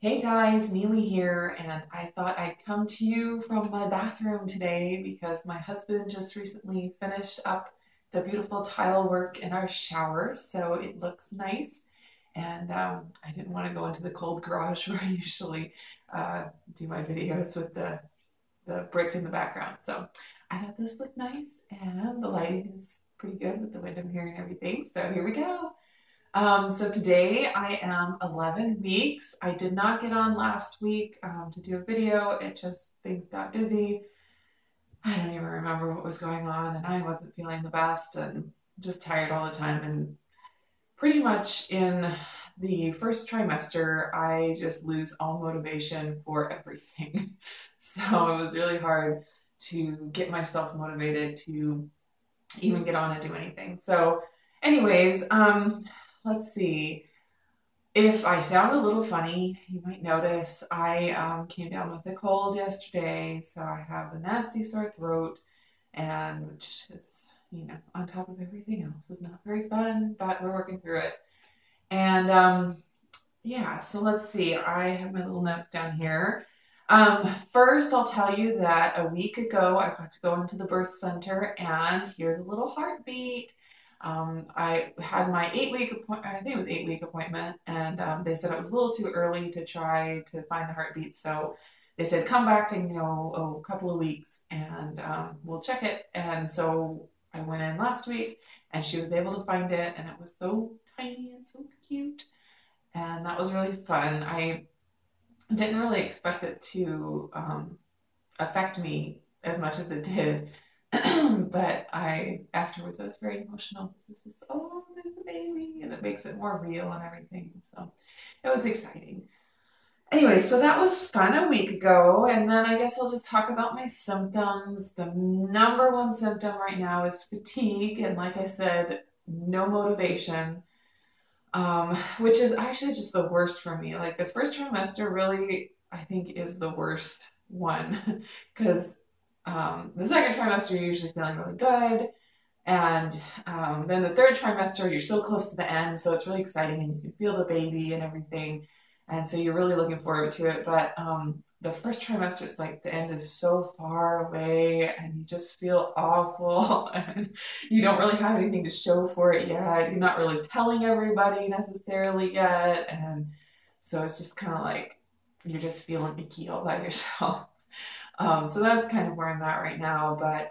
Hey guys, Neely here, and I thought I'd come to you from my bathroom today because my husband just recently finished up the beautiful tile work in our shower, so it looks nice. And I didn't want to go into the cold garage where I usually do my videos with the brick in the background. So I thought this looked nice, and the lighting is pretty good with the window here and everything. So here we go. So today I am 11 weeks. I did not get on last week to do a video. It just, things got busy. I don't even remember what was going on, and I wasn't feeling the best and just tired all the time. And pretty much in the first trimester, I just lose all motivation for everything. So it was really hard to get myself motivated to even get on and do anything. So anyways, let's see. If I sound a little funny, you might notice I came down with a cold yesterday, so I have a nasty sore throat, and which is, on top of everything else, is not very fun, but we're working through it. And yeah, so let's see. I have my little notes down here. First, I'll tell you that a week ago, I got to go into the birth center and hear the little heartbeat. I had my 8-week appointment, I think it was 8-week appointment, and they said it was a little too early to try to find the heartbeat. So they said, come back in, a couple of weeks and we'll check it. And so I went in last week and she was able to find it, and it was so tiny and so cute. And that was really fun. I didn't really expect it to affect me as much as it did. But afterwards I was very emotional because this was, oh, there's the baby, and it makes it more real and everything. So it was exciting. Anyway, so that was fun a week ago. And then I guess I'll just talk about my symptoms. The number one symptom right now is fatigue. And like I said, no motivation, which is actually just the worst for me. Like the first trimester really, I think, is the worst one because the second trimester, you're usually feeling really good. And then the third trimester, you're so close to the end, so it's really exciting and you can feel the baby and everything. And so you're really looking forward to it. But the first trimester is like the end is so far away and you just feel awful and you don't really have anything to show for it yet. You're not really telling everybody necessarily yet. And so it's just kind of like you're just feeling icky all by yourself. So that's kind of where I'm at right now, but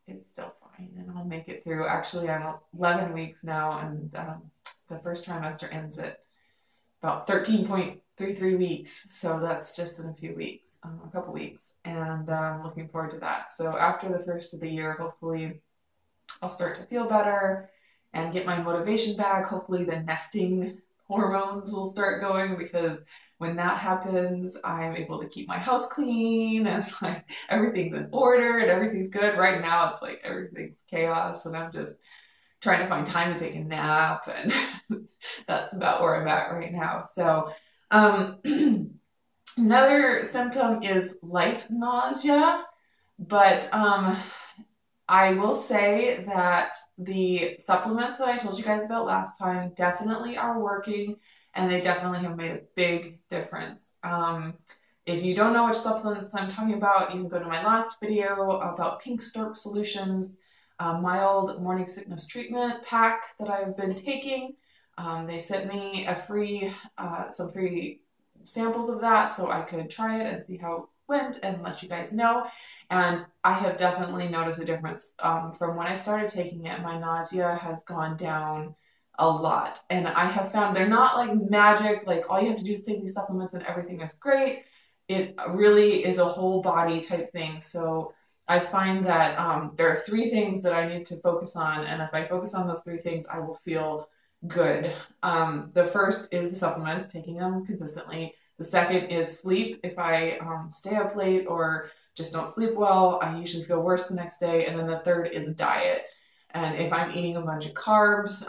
it's still fine and I'll make it through. Actually, I'm 11 weeks now, and the first trimester ends at about 13.33 weeks. So that's just in a few weeks, a couple weeks, and I'm looking forward to that. So after the first of the year, hopefully I'll start to feel better and get my motivation back. Hopefully the nesting hormones will start going, because when that happens, I'm able to keep my house clean and like everything's in order and everything's good. Right now, it's like everything's chaos and I'm just trying to find time to take a nap, and that's about where I'm at right now. So another symptom is light nausea, but I will say that the supplements that I told you guys about last time definitely are working, and they definitely have made a big difference. If you don't know which supplements I'm talking about, you can go to my last video about Pink Stork Solutions, mild morning sickness treatment pack that I've been taking. They sent me some free samples of that so I could try it and see how it went and let you guys know. And I have definitely noticed a difference. From when I started taking it, my nausea has gone down a lot. And I have found they're not like magic, like all you have to do is take these supplements and everything is great. It really is a whole body type thing. So I find that there are 3 things that I need to focus on. And if I focus on those 3 things, I will feel good. The first is the supplements, taking them consistently. The second is sleep. If I stay up late or just don't sleep well, I usually feel worse the next day. And then the third is diet. And if I'm eating a bunch of carbs,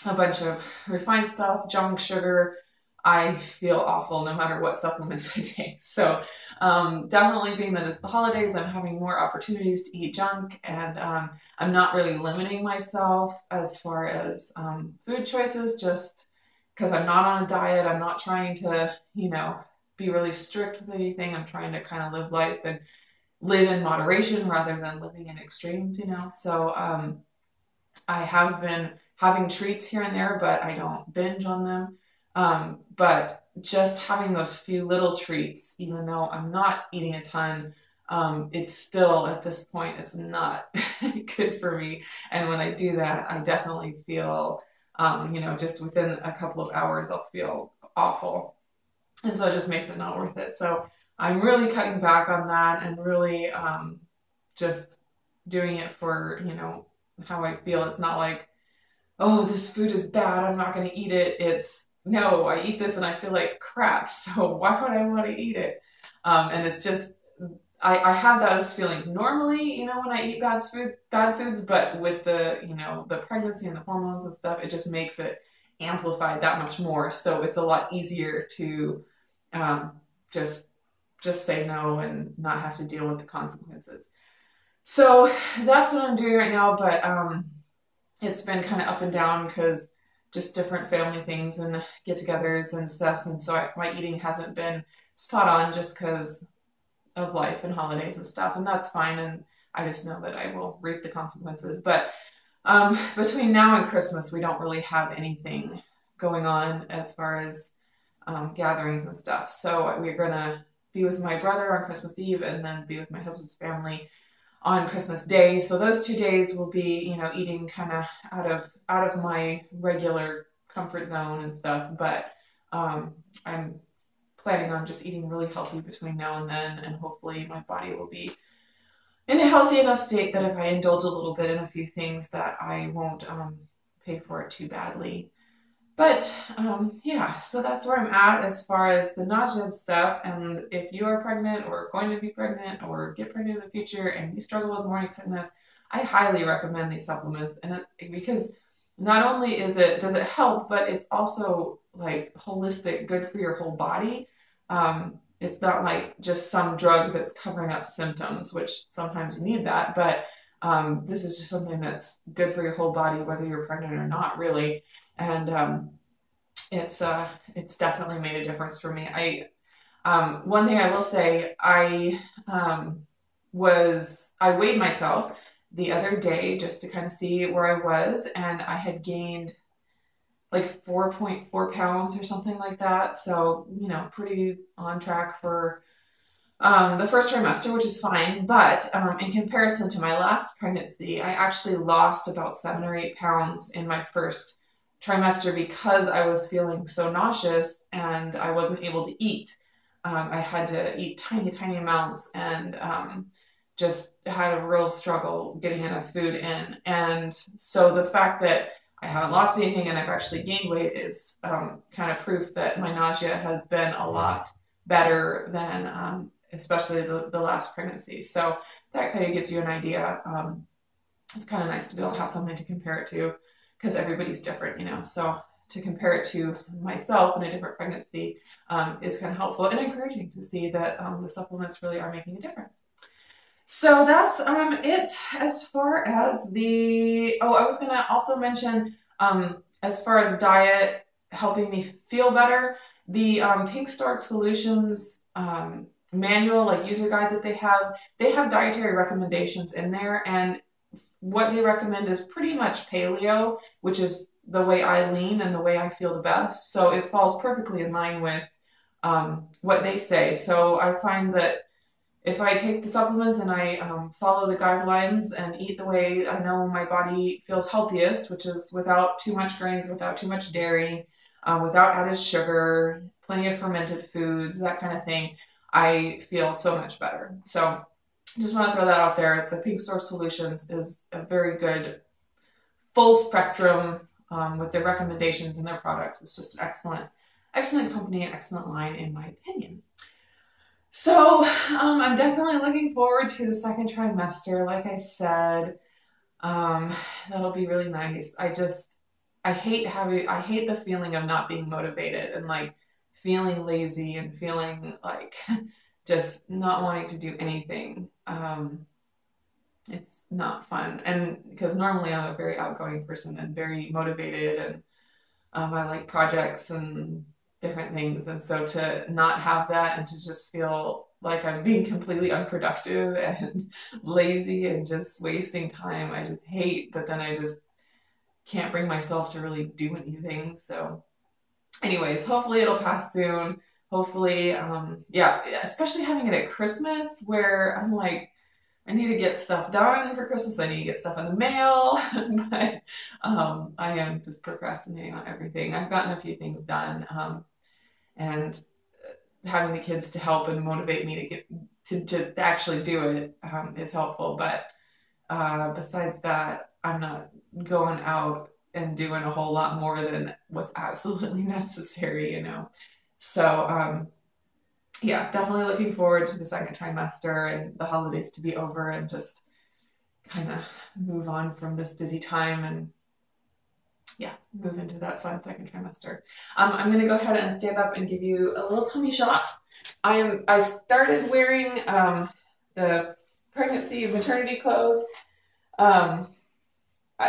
a bunch of refined stuff, junk, sugar, I feel awful no matter what supplements I take. So definitely, being that it's the holidays, I'm having more opportunities to eat junk, and I'm not really limiting myself as far as food choices, just because I'm not on a diet. I'm not trying to, be really strict with anything. I'm trying to kind of live life and live in moderation rather than living in extremes. So I have been having treats here and there, but I don't binge on them. But just having those few little treats, even though I'm not eating a ton, it's still at this point, it's not good for me. And when I do that, I definitely feel, just within a couple of hours, I'll feel awful. And so it just makes it not worth it. So I'm really cutting back on that and really just doing it for, how I feel. It's not like, oh, this food is bad, I'm not going to eat it. It's, no, I eat this and I feel like crap, so why would I want to eat it? And it's just, I have those feelings normally, when I eat bad foods, but with the pregnancy and the hormones and stuff, it just makes it amplified that much more. So it's a lot easier to um, just say no and not have to deal with the consequences. So that's what I'm doing right now, but it's been kind of up and down because just different family things and get-togethers and stuff, and so my eating hasn't been spot on just because of life and holidays and stuff, and that's fine, and I just know that I will reap the consequences. But between now and Christmas, we don't really have anything going on as far as gatherings and stuff. So we're gonna be with my brother on Christmas Eve and then be with my husband's family on Christmas Day. So those 2 days will be, eating kind of out of my regular comfort zone and stuff. But I'm planning on just eating really healthy between now and then, and hopefully my body will be in a healthy enough state that if I indulge a little bit in a few things that I won't pay for it too badly. But yeah, so that's where I'm at as far as the nausea and stuff. And if you are pregnant or going to be pregnant or get pregnant in the future and you struggle with morning sickness, I highly recommend these supplements. And because not only does it help, but it's also like holistic, good for your whole body. It's not like just some drug that's covering up symptoms, which sometimes you need that, but this is just something that's good for your whole body, whether you're pregnant or not, really. And it's definitely made a difference for me. One thing I will say, I weighed myself the other day just to kind of see where I was, and I had gained like 4.4 pounds or something like that. So, pretty on track for the first trimester, which is fine. But in comparison to my last pregnancy, I actually lost about 7 or 8 pounds in my first trimester because I was feeling so nauseous and I wasn't able to eat. I had to eat tiny, tiny amounts and just had a real struggle getting enough food in. And so the fact that I haven't lost anything and I've actually gained weight is kind of proof that my nausea has been a lot better than especially the last pregnancy. So that kind of gives you an idea. It's kind of nice to be able to have something to compare it to because everybody's different. So to compare it to myself in a different pregnancy is kind of helpful and encouraging to see that the supplements really are making a difference. So that's it as far as I was going to also mention as far as diet helping me feel better, the Pink Stork Solutions manual, like user guide that they have dietary recommendations in there, and what they recommend is pretty much paleo, which is the way I lean and the way I feel the best. So it falls perfectly in line with what they say. So I find that if I take the supplements and I follow the guidelines and eat the way I know my body feels healthiest, which is without too much grains, without too much dairy, without added sugar, plenty of fermented foods, that kind of thing, I feel so much better. So just want to throw that out there. The Pink Stork Solutions is a very good full spectrum with their recommendations and their products. It's just an excellent company and excellent line in my opinion. So I'm definitely looking forward to the second trimester. Like I said, that'll be really nice. I hate the feeling of not being motivated and like feeling lazy and feeling like just not wanting to do anything. It's not fun. And because normally I'm a very outgoing person and very motivated and I like projects and different things. And so to not have that and to just feel like I'm being completely unproductive and lazy and just wasting time, I just hate, but then I just can't bring myself to really do anything. So anyways, hopefully it'll pass soon. Hopefully, yeah, especially having it at Christmas where I'm like, I need to get stuff done for Christmas. I need to get stuff in the mail, but I am just procrastinating on everything. I've gotten a few things done, and having the kids to help and motivate me to get to actually do it is helpful. But besides that, I'm not going out and doing a whole lot more than what's absolutely necessary, you know. So yeah, definitely looking forward to the second trimester and the holidays to be over and just kind of move on from this busy time and yeah, move into that fun second trimester. I'm gonna go ahead and stand up and give you a little tummy shot. I started wearing the pregnancy and maternity clothes. Um,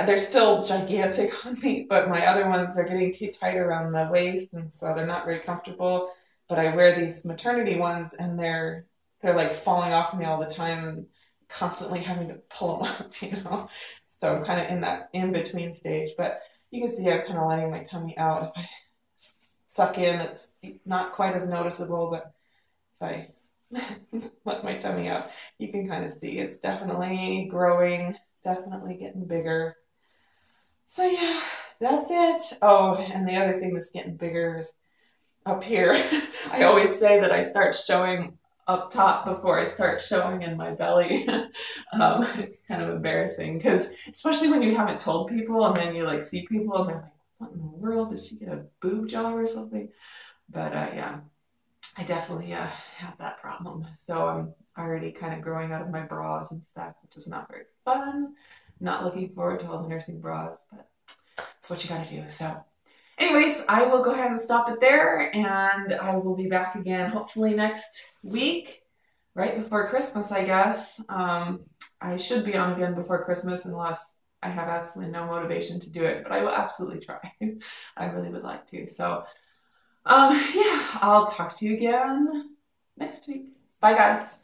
they're still gigantic on me, but my other ones are getting too tight around the waist, and so they're not very comfortable. But I wear these maternity ones, and they're like falling off me all the time, and constantly having to pull them up, you know. So I'm kind of in that in between stage. But you can see I'm kind of letting my tummy out. If I suck in, it's not quite as noticeable, but if I let my tummy out, you can kind of see it's definitely growing, definitely getting bigger. So yeah, that's it. Oh, and the other thing that's getting bigger is up here. I always say that I start showing up top before I start showing in my belly. It's kind of embarrassing because especially when you haven't told people and then you like see people and they're like, what in the world? Did she get a boob job or something? But yeah, I definitely have that problem. So I'm already kind of growing out of my bras and stuff, which is not very fun. Not looking forward to all the nursing bras, but it's what you gotta do. So anyways, I will go ahead and stop it there and I will be back again hopefully next week, right before Christmas, I guess. I should be on again before Christmas unless I have absolutely no motivation to do it, but I will absolutely try. I really would like to. So yeah, I'll talk to you again next week. Bye, guys.